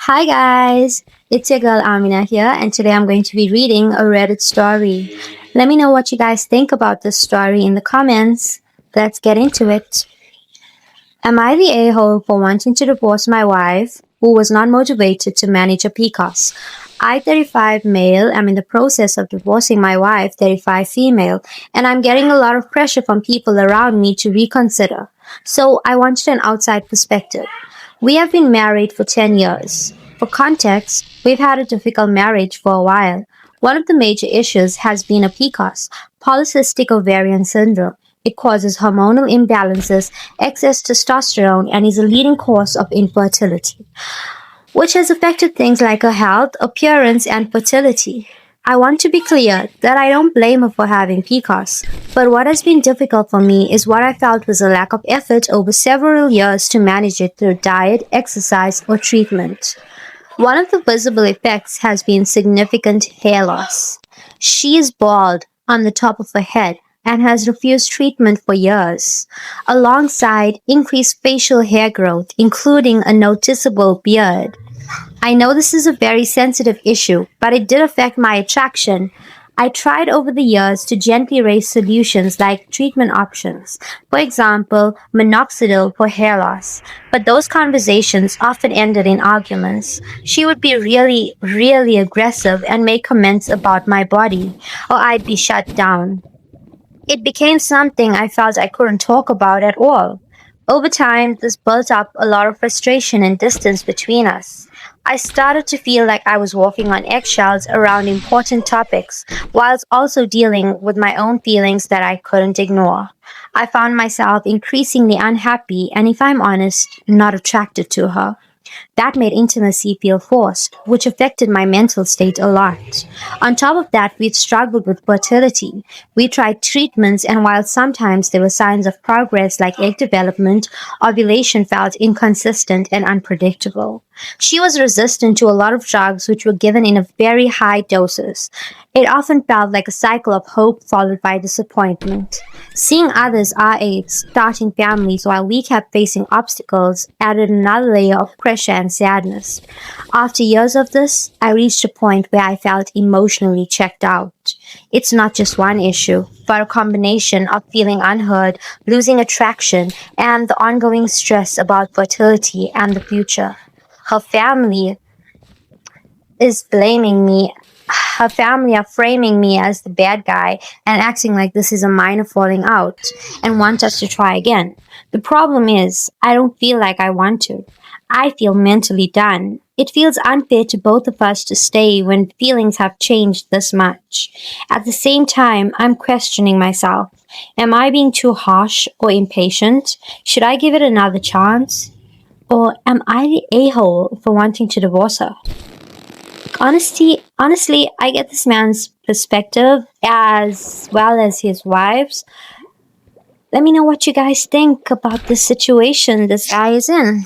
Hi guys, it's your girl Amina here, and today I'm going to be reading a Reddit story. Let me know what you guys think about this story in the comments. Let's get into it. Am I the a-hole for wanting to divorce my wife, who was not motivated to manage a PCOS? I, 35 male, am in the process of divorcing my wife, 35 female, and I'm getting a lot of pressure from people around me to reconsider. So I wanted an outside perspective. We have been married for 10 years. For context, we've had a difficult marriage for a while. One of the major issues has been a PCOS, polycystic ovarian syndrome. It causes hormonal imbalances, excess testosterone, and is a leading cause of infertility, which has affected things like her health, appearance, and fertility. I want to be clear that I don't blame her for having PCOS, but what has been difficult for me is what I felt was a lack of effort over several years to manage it through diet, exercise, or treatment. One of the visible effects has been significant hair loss. She is bald on the top of her head and has refused treatment for years, alongside increased facial hair growth, including a noticeable beard. I know this is a very sensitive issue, but it did affect my attraction. I tried over the years to gently raise solutions like treatment options, for example, minoxidil for hair loss, but those conversations often ended in arguments. She would be really aggressive and make comments about my body, or I'd be shut down. It became something I felt I couldn't talk about at all. Over time, this built up a lot of frustration and distance between us. I started to feel like I was walking on eggshells around important topics, whilst also dealing with my own feelings that I couldn't ignore. I found myself increasingly unhappy and, if I'm honest, not attracted to her. That made intimacy feel forced, which affected my mental state a lot. On top of that, we'd struggled with fertility. We tried treatments, and while sometimes there were signs of progress like egg development, ovulation felt inconsistent and unpredictable. She was resistant to a lot of drugs which were given in a very high doses. It often felt like a cycle of hope followed by disappointment. Seeing others our age starting families while we kept facing obstacles added another layer of pressure and sadness. After years of this, I reached a point where I felt emotionally checked out. It's not just one issue, but a combination of feeling unheard, losing attraction, and the ongoing stress about fertility and the future. Her family is blaming me. Her family are framing me as the bad guy and acting like this is a minor falling out and want us to try again. The problem is, I don't feel like I want to. I feel mentally done. It feels unfair to both of us to stay when feelings have changed this much. At the same time, I'm questioning myself. Am I being too harsh or impatient? Should I give it another chance? Or am I the a-hole for wanting to divorce her? Honestly, I get this man's perspective as well as his wife's. Let me know what you guys think about this situation this guy is in.